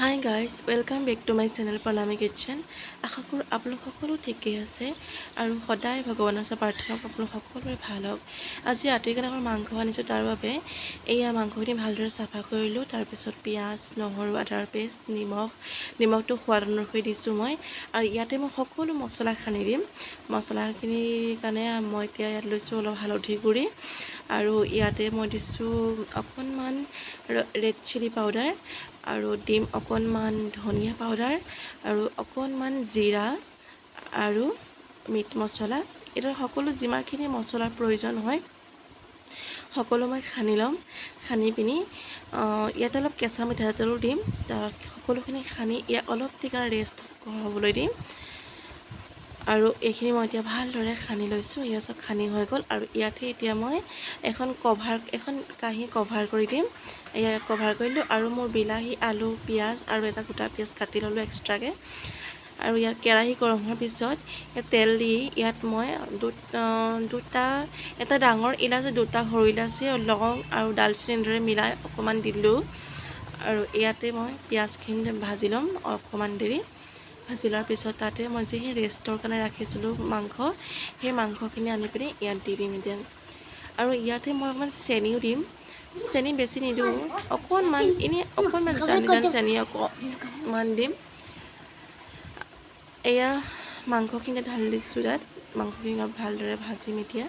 High guys, welcome back to my channel Pranami kitchen. আশা কৰোঁ আপোনালোক সকলো ঠিকেই আছে আৰু সদায় ভগৱানৰ ওচৰত প্ৰাৰ্থনা কৰোঁ আপোনালোক সকলোৰে ভাল হওক। আজি ৰাতিৰ কাৰণে মই মাংস আনিছোঁ, তাৰ বাবে এয়া মাংসখিনি ভালদৰে চাফা কৰিলোঁ। তাৰপিছত পিঁয়াজ, নহৰু, আদাৰ পেষ্ট, নিমখটো সোৱাদ অনুসৰি দিছোঁ মই। আৰু ইয়াতে মই সকলো মছলা সানি দিম। মছলাখিনিৰ কাৰণে মই এতিয়া ইয়াত লৈছোঁ অলপ হালধি গুড়ি, আৰু ইয়াতে মই দিছোঁ অকণমান ৰেড চিলি পাউডাৰ, আৰু দিম অকণমান ধনিয়া পাউডাৰ, আৰু অকণমান জিৰা আৰু মিট মছলা। এইদৰে সকলো যিমানখিনি মছলাৰ প্ৰয়োজন হয় সকলো মই সানি ল'ম। সানি পিনি ইয়াতে অলপ কেঁচা মিঠাতেলো দিম। সকলোখিনি সানি ইয়াক অলপ দেৰি ৰেষ্ট হ'বলৈ দিম। আৰু এইখিনি মই এতিয়া ভালদৰে সানি লৈছোঁ। এয়া চব সানি হৈ গ'ল, আৰু ইয়াতে এতিয়া মই এখন কাঁহী কভাৰ কৰি দিম। এয়া কভাৰ কৰিলোঁ, আৰু মোৰ বিলাহী, আলু, পিঁয়াজ আৰু এটা গোটা পিঁয়াজ কাটি ল'লোঁ এক্সট্ৰাকৈ। আৰু ইয়াত কেৰাহী গৰম হোৱাৰ পিছত ইয়াত তেল দি ইয়াত মই এটা ডাঙৰ ইলাচি, দুটা সৰু ইলাচি, লং আৰু ডালচেনি দৰে মিলাই অকণমান দিলোঁ। আৰু ইয়াতে মই পিঁয়াজখিনি ভাজি ল'ম অকণমান দেৰি। ভাজি লোৱাৰ পিছত তাতে মই যিখিনি ৰেষ্টৰ কাৰণে ৰাখিছিলোঁ মাংস, সেই মাংসখিনি আনি পিনি ইয়াত দি দিম এতিয়া। আৰু ইয়াতে মই অকণমান চেনিও দিম। চেনি বেছি নিদিওঁ, অকণমান এনেই অকণমান জানি চেনি অকণমান দিম। এয়া মাংসখিনি ঢালি দিছোঁ তাত। মাংসখিনি অলপ ভালদৰে ভাজিম এতিয়া।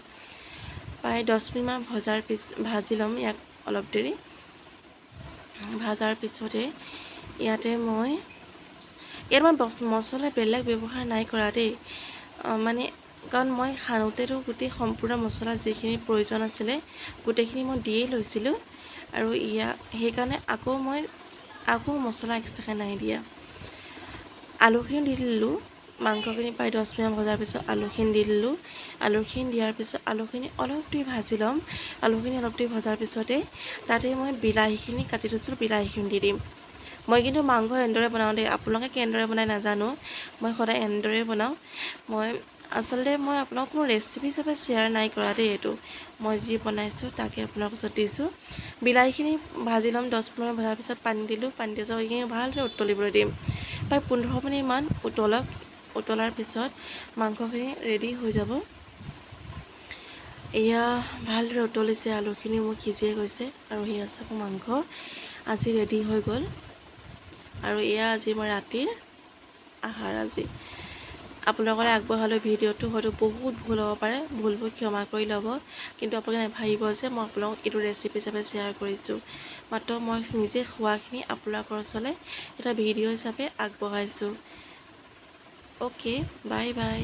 প্ৰায় 10 মিনিটমান ভাজি ল'ম ইয়াক অলপ দেৰি। ভাজাৰ পিছতে ইয়াত মই মছলা বেলেগ ব্যৱহাৰ নাই কৰা দেই, কাৰণ মই সানোতেতো গোটেই সম্পূৰ্ণ মছলা যিখিনি প্ৰয়োজন আছিলে গোটেইখিনি মই দিয়েই লৈছিলোঁ। আৰু সেইকাৰণে আকৌ মছলা এক্সট্ৰাকৈ নাই দিয়া। আলুখিনিও দি দিলোঁ। মাংসখিনি প্ৰায় 10 মিনিট ভজাৰ পিছত আলুখিনি দি দিলোঁ। আলুখিনি দিয়াৰ পিছত আলুখিনি অলপ দেৰি ভাজি ল'ম। আলুখিনি অলপ দেৰি ভজাৰ পিছতে তাতে মই বিলাহীখিনি কাটি থৈছিলোঁ, বিলাহীখিনি দি দিম। মই কিন্তু মাংস এনেদৰে বনাওঁ দেই, আপোনালোকে কেনেদৰে বনাই নাজানো, মই সদায় এনেদৰে বনাওঁ। আচলতে মই আপোনাক কোনো ৰেচিপি হিচাপে শ্বেয়াৰ নাই কৰা দেই, এইটো মই যি বনাইছোঁ তাকে আপোনালোকৰ ওচৰত দিছোঁ। বিলাহীখিনি ভাজি ল'ম। 10 মিনিট ভজাৰ পিছত পানী দিলোঁ। পানী দিয়া পিছত এইখিনি ভালদৰে উতলিবলৈ দিম। প্ৰায় 15 মিনিটমান উতলাৰ পিছত মাংসখিনি ৰেডি হৈ যাব। এয়া ভালদৰে উতলিছে, আলুখিনিও মোৰ সিজিয়ে গৈছে, আৰু সেয়া চাব মাংস আজি ৰেডি হৈ গ'ল। আৰু এয়া আজি মই ৰাতিৰ আহাৰ। আজি আপোনালোকলৈ আগবঢ়ালৈ ভিডিঅ'টো হয়তো বহুত ভুল হ'ব পাৰে, ভুলবোৰ ক্ষমা কৰি ল'ব। কিন্তু আপোনালোকে নাভাবিব যে মই আপোনালোকক এইটো ৰেচিপি হিচাপে শ্বেয়াৰ কৰিছোঁ, মাত্ৰ মই নিজে খোৱাখিনি আপোনালোকৰ ওচৰলৈ এটা ভিডিঅ' হিচাপে আগবঢ়াইছোঁ। Okay, bye bye.